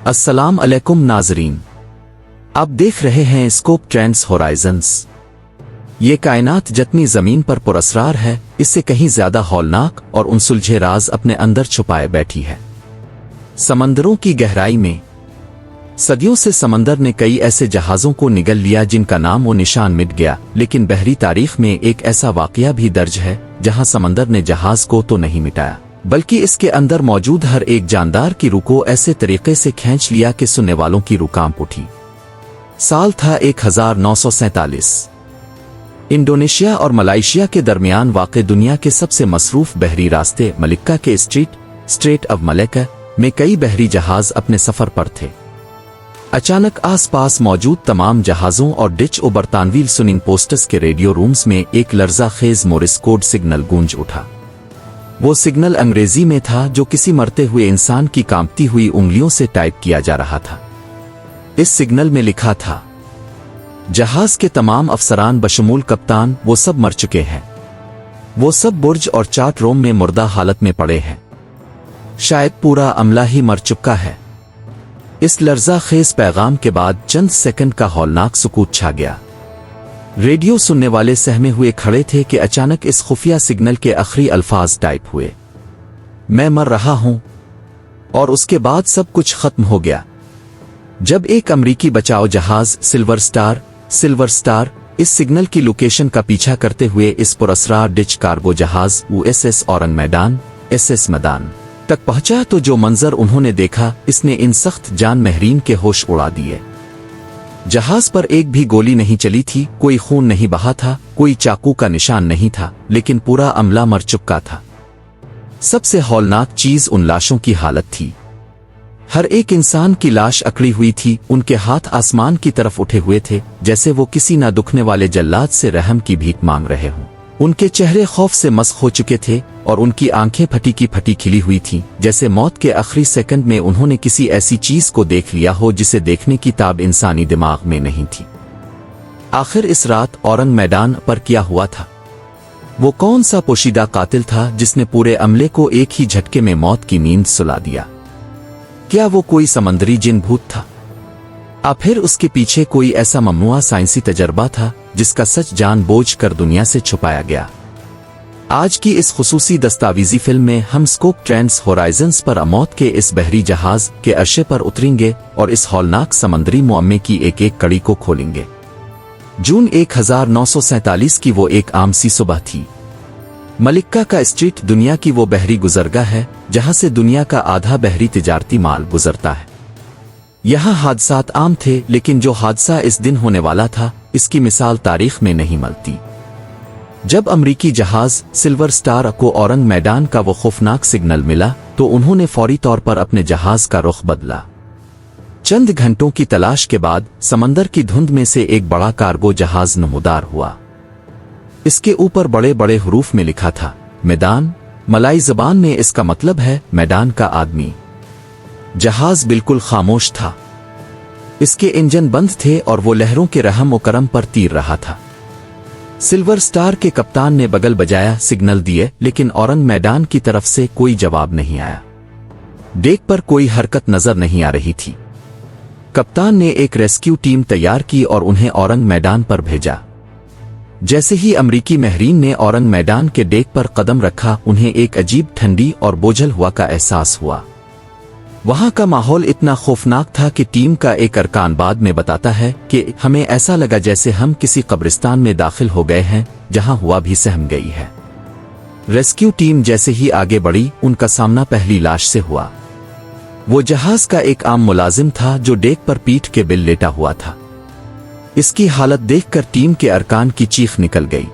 अस्सलाम अलैकुम नाजरीन, आप देख रहे हैं स्कोप ट्रेंड्स होराइजन्स। ये कायनात जितनी जमीन पर पुरअसरार है, इससे कहीं ज्यादा हौलनाक और उनसुलझे राज अपने अंदर छुपाए बैठी है। समंदरों की गहराई में सदियों से समंदर ने कई ऐसे जहाजों को निगल लिया जिनका नाम वो निशान मिट गया, लेकिन बहरी तारीख में एक ऐसा वाकया भी दर्ज है जहां समंदर ने जहाज को तो नहीं मिटाया, बल्कि इसके अंदर मौजूद हर एक जानदार की रूह को ऐसे तरीके से खींच लिया कि सुनने वालों की रूह कांप उठी। साल था 1947। इंडोनेशिया और मलेशिया के दरमियान वाक़े दुनिया के सबसे मसरूफ बहरी रास्ते मलिक्का के स्ट्रेट ऑफ मलक्का में कई बहरी जहाज अपने सफर पर थे। अचानक आसपास मौजूद तमाम जहाजों और डिच और बरतानवी सुनिंग पोस्टर्स के रेडियो रूम्स में एक लर्जा खेज मोरिस कोड सिग्नल गूंज उठा। वो सिग्नल अंग्रेजी में था जो किसी मरते हुए इंसान की कांपती हुई उंगलियों से टाइप किया जा रहा था। इस सिग्नल में लिखा था, जहाज के तमाम अफसरान बशमूल कप्तान वो सब मर चुके हैं। वो सब बुर्ज और चार्ट रूम में मुर्दा हालत में पड़े हैं। शायद पूरा अमला ही मर चुका है। इस लर्जा खेज पैगाम के बाद चंद सेकंड का हौलनाक सुकूत छा गया। रेडियो सुनने वाले सहमे हुए खड़े थे कि अचानक इस खुफिया सिग्नल के आखिरी अल्फाज टाइप हुए, मैं मर रहा हूं। और उसके बाद सब कुछ खत्म हो गया। जब एक अमरीकी बचाव जहाज सिल्वर स्टार इस सिग्नल की लोकेशन का पीछा करते हुए इस पुरअसरार डिच कार्गो जहाज USS औरंग मैदान SS मैदान तक पहुंचा तो जो मंजर उन्होंने देखा, इसने इन सख्त जान महरीन के होश उड़ा दिए। जहाज पर एक भी गोली नहीं चली थी, कोई खून नहीं बहा था, कोई चाकू का निशान नहीं था, लेकिन पूरा अमला मर चुका था। सबसे हौलनाक चीज उन लाशों की हालत थी। हर एक इंसान की लाश अकड़ी हुई थी, उनके हाथ आसमान की तरफ उठे हुए थे, जैसे वो किसी ना दुखने वाले जल्लाद से रहम की भीख मांग रहे हों। उनके चेहरे खौफ से मस्क हो चुके थे और उनकी आंखें फटी की फटी खिली हुई थीं, जैसे मौत के आखिरी सेकंड में उन्होंने किसी ऐसी चीज को देख लिया हो जिसे देखने की ताब इंसानी दिमाग में नहीं थी। आखिर इस रात औरंग मैदान पर क्या हुआ था? वो कौन सा पोशीदा कातिल था जिसने पूरे अमले को एक ही झटके में मौत की नींद सुला दिया? क्या वो कोई समंदरी जिन भूत था? या फिर उसके पीछे कोई ऐसा ममनुआ साइंसी तजर्बा था जिसका सच जानबूझ कर दुनिया से छुपाया गया? आज की इस खुसूसी दस्तावेजी फिल्म में हम स्कोप ट्रेंड्स होराइजन्स पर मौत के इस बहरी जहाज के अर्शे पर उतरेंगे और इस हौलनाक समंदरी मुअम्मे की एक एक कड़ी को खोलेंगे। जून 1947 की वो एक आम सी सुबह थी। मलिक्का का स्ट्रीट दुनिया की वो बहरी गुजरगाह है जहां से दुनिया का आधा बहरी तिजारती माल गुजरता है। यहाँ हादसात आम थे, लेकिन जो हादसा इस दिन होने वाला था, इसकी मिसाल तारीख में नहीं मिलती। जब अमरीकी जहाज सिल्वर स्टार को औरंग मैदान का वो खौफनाक सिग्नल मिला तो उन्होंने फौरी तौर पर अपने जहाज का रुख बदला। चंद घंटों की तलाश के बाद समंदर की धुंध में से एक बड़ा कार्गो जहाज नमूदार हुआ। इसके ऊपर बड़े बड़े हरूफ में लिखा था, मैदान। मलाई ज़बान में इसका मतलब है मैदान का आदमी। जहाज बिल्कुल खामोश था। इसके इंजन बंद थे और वो लहरों के रहम और करम पर तीर रहा था। सिल्वर स्टार के कप्तान ने बगल बजाया, सिग्नल दिए, लेकिन औरंग मैदान की तरफ से कोई जवाब नहीं आया। डेक पर कोई हरकत नजर नहीं आ रही थी। कप्तान ने एक रेस्क्यू टीम तैयार की और उन्हें औरंग मैदान पर भेजा। जैसे ही अमरीकी महरीन ने औरंग मैदान के डेक पर कदम रखा, उन्हें एक अजीब ठंडी और बोझल हुआ का एहसास हुआ। वहां का माहौल इतना खौफनाक था कि टीम का एक अरकान बाद में बताता है कि हमें ऐसा लगा जैसे हम किसी कब्रिस्तान में दाखिल हो गए हैं जहां हुआ भी सहम गई है। रेस्क्यू टीम जैसे ही आगे बढ़ी, उनका सामना पहली लाश से हुआ। वो जहाज का एक आम मुलाजिम था जो डेक पर पीठ के बिल लेटा हुआ था। इसकी हालत देखकर टीम के अरकान की चीख निकल गई।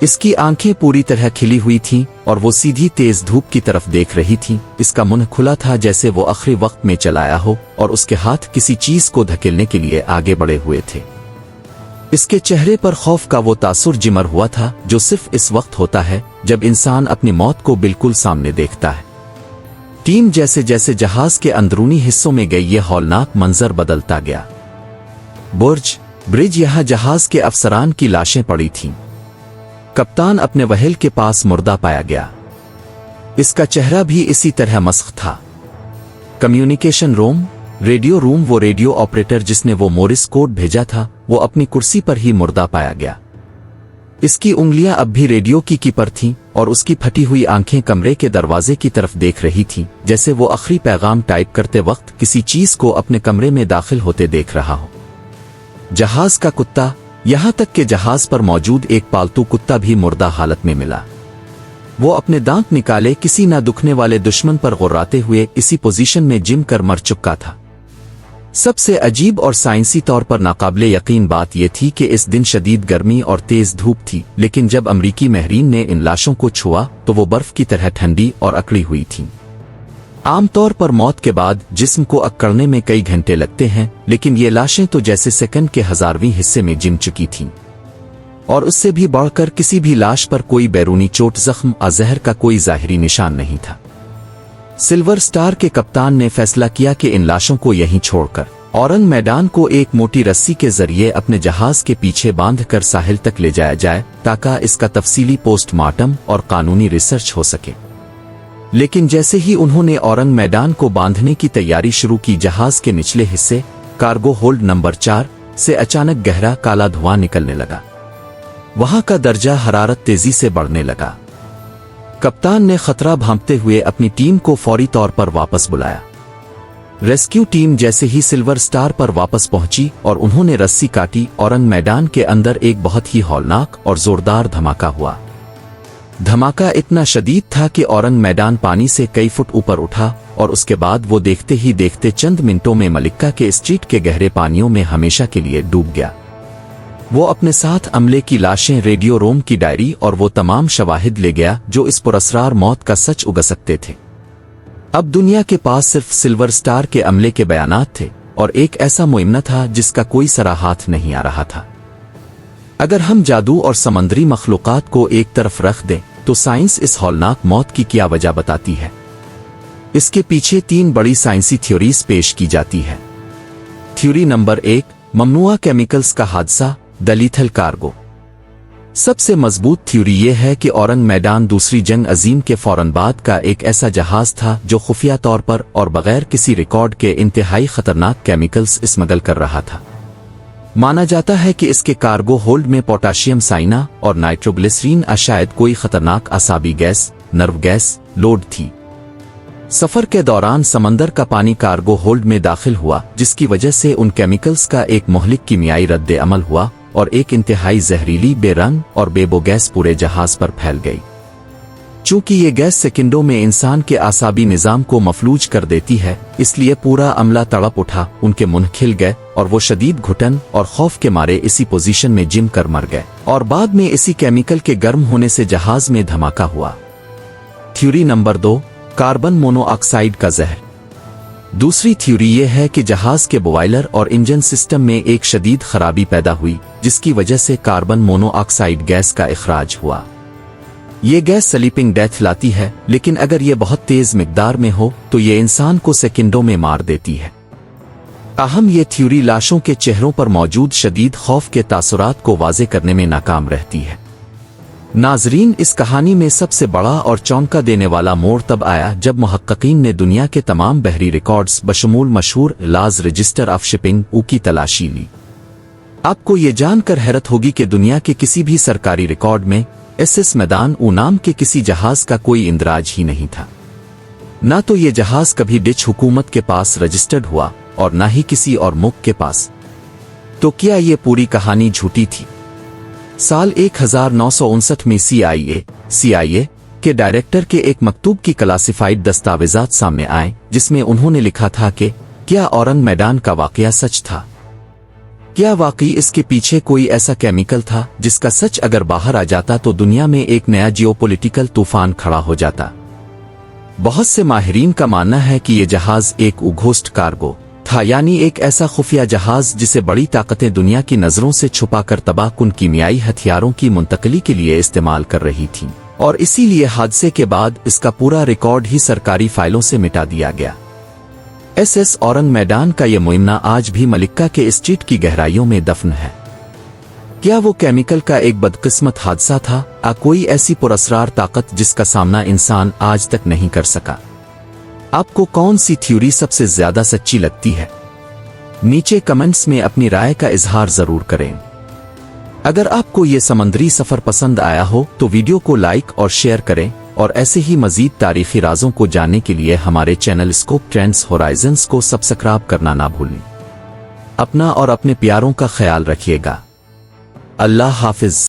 इसकी आंखें पूरी तरह खिली हुई थीं और वो सीधी तेज धूप की तरफ देख रही थीं। इसका मुंह खुला था जैसे वो आखिरी वक्त में चलाया हो और उसके हाथ किसी चीज को धकेलने के लिए आगे बढ़े हुए थे। इसके चेहरे पर खौफ का वो तासुर जिमर हुआ था जो सिर्फ इस वक्त होता है जब इंसान अपनी मौत को बिल्कुल सामने देखता है। टीम जैसे जैसे जहाज के अंदरूनी हिस्सों में गई, ये हौलनाक मंजर बदलता गया। ब्रिज यहाँ जहाज के अफसरान की लाशें पड़ी थीं। कप्तान अपने वहेल के पास मुर्दा पाया गया। इसका चेहरा भी इसी तरह मस्ख था। Communication room, radio room. वो रेडियो ऑपरेटर जिसने वो मोरिस कोड भेजा था, वो अपनी कुर्सी पर ही मुर्दा पाया गया। इसकी उंगलियां अब भी रेडियो की पर थीं और उसकी फटी हुई आंखें कमरे के दरवाजे की तरफ देख रही थीं, जैसे वो आखिरी पैगाम टाइप करते वक्त किसी चीज को अपने कमरे में दाखिल होते देख रहा हो। जहाज का कुत्ता, यहां तक कि जहाज पर मौजूद एक पालतू कुत्ता भी मुर्दा हालत में मिला। वो अपने दांत निकाले किसी ना दुखने वाले दुश्मन पर गुर्राते हुए इसी पोजीशन में जिम कर मर चुका था। सबसे अजीब और साइंसी तौर पर नाकाबिले यकीन बात यह थी कि इस दिन शदीद गर्मी और तेज धूप थी, लेकिन जब अमरीकी महरीन ने इन लाशों को छुआ तो वो बर्फ की तरह ठंडी और अकड़ी हुई थीं। आमतौर पर मौत के बाद जिस्म को अकड़ने में कई घंटे लगते हैं, लेकिन ये लाशें तो जैसे सेकंड के 1000वीं हिस्से में जिम चुकी थीं। और उससे भी बढ़कर किसी भी लाश पर कोई बैरूनी चोट, जख्म या जहर का कोई ज़ाहिरी निशान नहीं था। सिल्वर स्टार के कप्तान ने फैसला किया कि इन लाशों को यहीं छोड़कर औरंग मैदान को एक मोटी रस्सी के जरिए अपने जहाज के पीछे बांधकर साहिल तक ले जाया जाए, ताकि इसका तफसीली पोस्टमार्टम और कानूनी रिसर्च हो सके। लेकिन जैसे ही उन्होंने औरंग मैदान को बांधने की तैयारी शुरू की, जहाज के निचले हिस्से कार्गो होल्ड नंबर 4 से अचानक गहरा काला धुआं निकलने लगा। वहां का दर्जा हरारत तेजी से बढ़ने लगा। कप्तान ने खतरा भांपते हुए अपनी टीम को फौरी तौर पर वापस बुलाया। रेस्क्यू टीम जैसे ही सिल्वर स्टार पर वापस पहुंची और उन्होंने रस्सी काटी, औरंग मैदान के अंदर एक बहुत ही हौलनाक और जोरदार धमाका हुआ। धमाका इतना शदीद था कि औरंग मैदान पानी से कई फुट ऊपर उठा और उसके बाद वो देखते ही देखते चंद मिनटों में मलिक्का के स्ट्रीट के गहरे पानियों में हमेशा के लिए डूब गया। वो अपने साथ अमले की लाशें, रेडियो रोम की डायरी और वो तमाम शवाहिद ले गया जो इस पुरअसरार मौत का सच उगा सकते थे। अब दुनिया के पास सिर्फ सिल्वर स्टार के अमले के बयानात थे और एक ऐसा मुइमना था जिसका कोई सरा हाथ नहीं आ रहा था। अगर हम जादू और समंदरी मखलूकात को एक तरफ रख दें तो साइंस इस हौलनाक मौत की क्या वजह बताती है। इसके पीछे 3 बड़ी साइंसी थ्योरीज पेश की जाती है। थ्योरी नंबर 1, ममनुआ केमिकल्स का हादसा, द लीथल कार्गो। सबसे मजबूत थ्योरी ये है कि औरंग मैदान दूसरी जंग अजीम के फौरन बाद का एक ऐसा जहाज था जो खुफिया तौर पर और बगैर किसी रिकॉर्ड के इंतहाई खतरनाक केमिकल्स स्मगल कर रहा था। माना जाता है कि इसके कार्गो होल्ड में पोटाशियम साइना और नाइट्रोग्लिसरीन शायद कोई खतरनाक आसाबी गैस, नर्व गैस लोड थी। सफर के दौरान समंदर का पानी कार्गो होल्ड में दाखिल हुआ, जिसकी वजह से उन केमिकल्स का एक मोहलिक कीमियाई रद्द अमल हुआ और एक इंतहाई जहरीली, बेरंग और बेबो गैस पूरे जहाज पर फैल गई। चूंकि ये गैस सेकंडों में इंसान के आसाबी निजाम को मफलूज कर देती है, इसलिए पूरा अमला तड़प उठा, उनके मुंह खिल गए और वो शदीद घुटन और खौफ के मारे इसी पोजीशन में जिम कर मर गए और बाद में इसी केमिकल के गर्म होने से जहाज में धमाका हुआ। थ्योरी नंबर 2, कार्बन मोनोऑक्साइड का जहर। दूसरी थ्योरी यह है कि जहाज के बॉयलर और इंजन सिस्टम में एक शदीद खराबी पैदा हुई, जिसकी वजह से कार्बन मोनोऑक्साइड गैस का इखराज हुआ। ये गैस स्लीपिंग डेथ लाती है, लेकिन अगर ये बहुत तेज मिकदार में हो तो ये इंसान को सेकंडों में मार देती है। ताहम ये थ्योरी लाशों के चेहरों पर मौजूद शदीद खौफ के तासुरात को वाज़े करने में नाकाम रहती है। नाजरीन, इस कहानी में सबसे बड़ा और चौंका देने वाला मोड़ तब आया जब मुहक्किकीन ने दुनिया के तमाम बहरी रिकॉर्ड्स बशमूल मशहूर लाज रजिस्टर ऑफ शिपिंग की तलाशी ली। आपको ये जानकर हैरत होगी कि दुनिया के किसी भी सरकारी रिकॉर्ड में एसएस मैदान नाम के किसी जहाज का कोई इंदराज ही नहीं था। ना तो ये जहाज कभी डच हुकूमत के पास रजिस्टर्ड हुआ और ना ही किसी और मुल्क के पास। तो क्या ये पूरी कहानी झूठी थी? साल 1959 में CIA के डायरेक्टर के एक मकतूब की क्लासिफाइड दस्तावेजात सामने आए, जिसमें उन्होंने लिखा था कि क्या औरंग मैदान का वाकया सच था? क्या वाकई इसके पीछे कोई ऐसा केमिकल था जिसका सच अगर बाहर आ जाता तो दुनिया में एक नया जियोपॉलिटिकल तूफान खड़ा हो जाता? बहुत से माहिरीन का मानना है कि यह जहाज एक उघोस्ट कार्गो था, यानी एक ऐसा खुफिया जहाज जिसे बड़ी ताकतें दुनिया की नजरों से छुपाकर तबाहकुन कीमियाई हथियारों की मुंतकली के लिए इस्तेमाल कर रही थीं, और इसीलिए हादसे के बाद इसका पूरा रिकॉर्ड ही सरकारी फाइलों से मिटा दिया गया। एसएस औरंग मैदान का यह मुइमना आज भी मलिक्का के स्ट्रीट की गहराइयों में दफन है। क्या वो केमिकल का एक बदकिस्मत हादसा था, या कोई ऐसी पुरअसरार ताकत जिसका सामना इंसान आज तक नहीं कर सका? آپ کو کون سی تھیوری سب سے زیادہ سچی لگتی ہے؟ نیچے کمنٹس میں اپنی رائے کا اظہار ضرور کریں۔ اگر آپ کو یہ سمندری سفر پسند آیا ہو تو ویڈیو کو لائک اور شیئر کریں، اور ایسے ہی مزید تاریخی رازوں کو جاننے کے لیے ہمارے چینل اسکوپ ٹرینڈز ہورائزنز کو سبسکرائب کرنا نہ بھولیں۔ اپنا اور اپنے پیاروں کا خیال رکھیے گا۔ اللہ حافظ۔